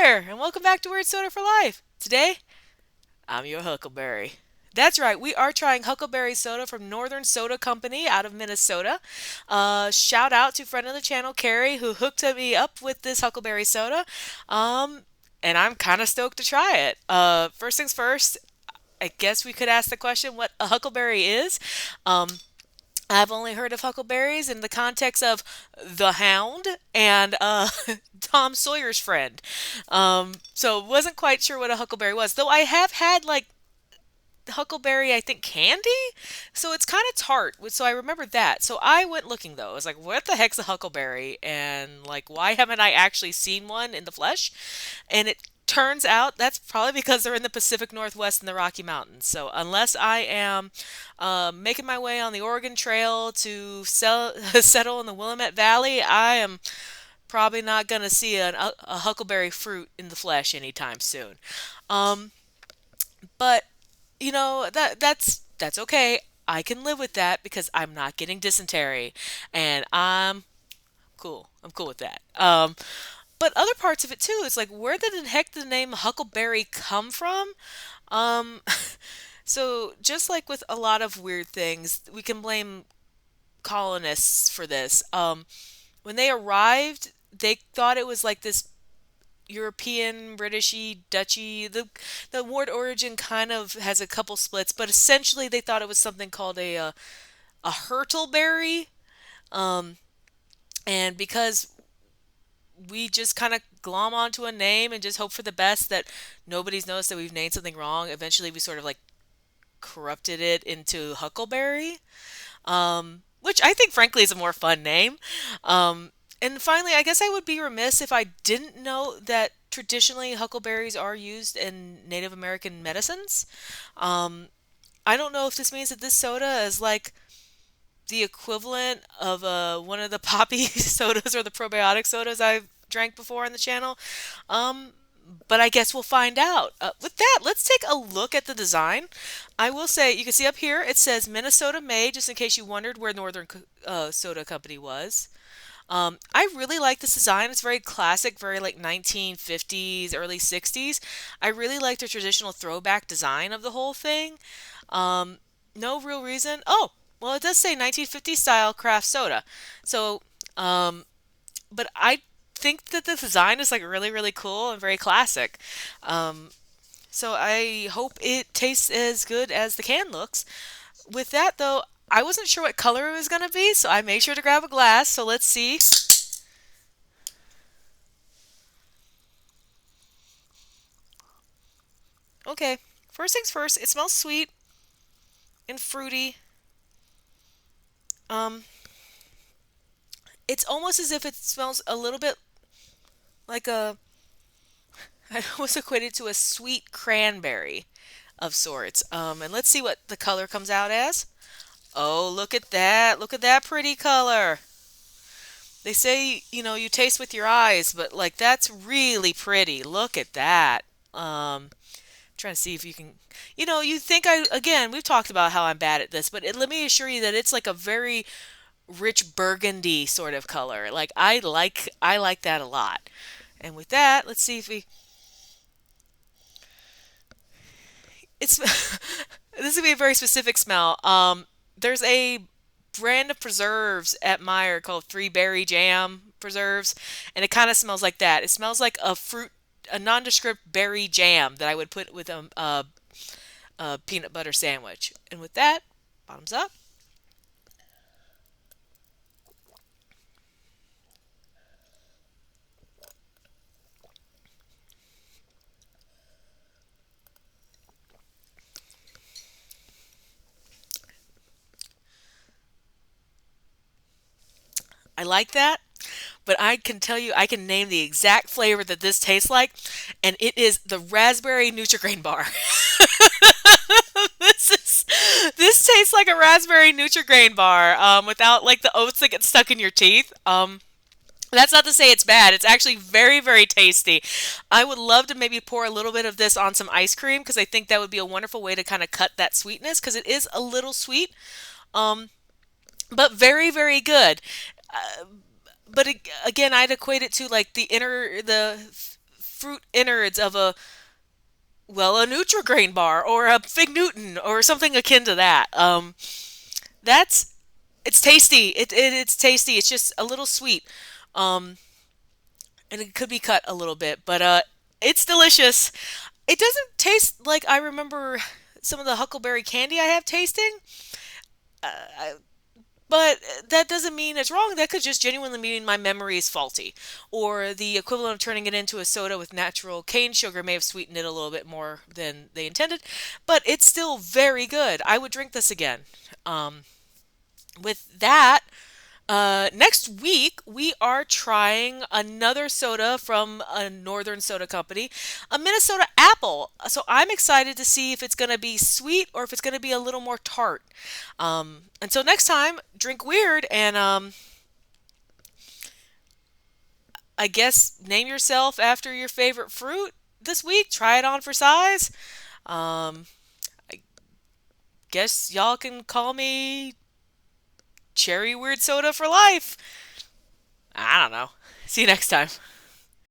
there, and welcome back to Weird Soda for Life. Today, I'm your Huckleberry. That's right, we are trying Huckleberry soda from Northern Soda Company out of Minnesota. Shout out to friend of the channel, Carrie, who hooked me up with this Huckleberry soda. Um, and I'm kind of stoked to try it. First things first, I guess we could ask the question what a Huckleberry is. Um, I've only heard of huckleberries in the context of the Hound and Tom Sawyer's friend. So wasn't quite sure what a huckleberry was, though I have had like huckleberry, I think candy, so it's kind of tart. So I remember that. So I went looking though. I was like, what the heck's a huckleberry, and like why haven't I actually seen one in the flesh? And it turns out that's probably because they're in the Pacific Northwest and the Rocky Mountains. So unless I am making my way on the Oregon Trail to settle in the Willamette Valley, I am probably not going to see a huckleberry fruit in the flesh anytime soon. Um, but that's okay. I can live with that because I'm not getting dysentery, and I'm cool. I'm cool with that. But other parts of it too, it's like where the heck did the name Huckleberry come from? Um, so just like with a lot of weird things, we can blame colonists for this. When they arrived, they thought it was like this European, Britishy, Dutchy. The word origin kind of has a couple splits, but essentially they thought it was something called a hurtleberry. Um, and because we just kind of glom onto a name and just hope for the best that nobody's noticed that we've named something wrong. Eventually, we sort of like corrupted it into Huckleberry, which I think, frankly, is a more fun name. And finally, I guess I would be remiss if I didn't know that traditionally huckleberries are used in Native American medicines. Um, I don't know if this means that this soda is like the equivalent of one of the poppy sodas or the probiotic sodas I've drank before on the channel. Um, but I guess we'll find out. With that, let's take a look at the design. I will say, you can see up here, it says Minnesota made, just in case you wondered where Northern Soda Company was. I really like this design. It's very classic, very like 1950s, early 60s. I really like the traditional throwback design of the whole thing. Um, no real reason. Oh, well, it does say 1950s style craft soda. So, um, but I think that the design is like really, really cool and very classic. Um, so I hope it tastes as good as the can looks. With that, though, I wasn't sure what color it was going to be, so I made sure to grab a glass. So let's see. Okay, first things first, it smells sweet and fruity. Um, it's almost as if it smells a little bit like I almost equate it to a sweet cranberry of sorts. And let's see what the color comes out as. Oh, look at that. Look at that pretty color. They say, you taste with your eyes, but like that's really pretty. Look at that. Trying to see if you can, you think again, we've talked about how I'm bad at this, but let me assure you that it's like a very rich burgundy sort of color. Like I like that a lot. And with that, let's see if we it's this is gonna be a very specific smell. There's a brand of preserves at Meyer called Three Berry Jam preserves, and it kind of smells like that. It smells like a nondescript berry jam that I would put with a peanut butter sandwich. And with that, bottoms up. I like that, but I can tell you, I can name the exact flavor that this tastes like, and it is the raspberry Nutri-Grain bar. this is this tastes like a raspberry Nutri-Grain bar, without like the oats that get stuck in your teeth. That's not to say it's bad. It's actually very, very tasty. I would love to maybe pour a little bit of this on some ice cream because I think that would be a wonderful way to kind of cut that sweetness because it is a little sweet, um, but very, very good. But again, I'd equate it to like the fruit innards of a Nutri-Grain bar or a Fig Newton or something akin to that. That's it's tasty. It's tasty. It's just a little sweet. Um, and it could be cut a little bit, but it's delicious. It doesn't taste like I remember some of the Huckleberry candy I have tasting, but that doesn't mean it's wrong. That could just genuinely mean my memory is faulty, or the equivalent of turning it into a soda with natural cane sugar may have sweetened it a little bit more than they intended. But it's still very good. I would drink this again. Um, with that, next week, we are trying another soda from a northern soda company, a Minnesota Apple. So I'm excited to see if it's going to be sweet or if it's going to be a little more tart. Until next time, drink weird and I guess name yourself after your favorite fruit this week. Try it on for size. Um, I guess y'all can call me Cherry Weird Soda for life. I don't know. See you next time.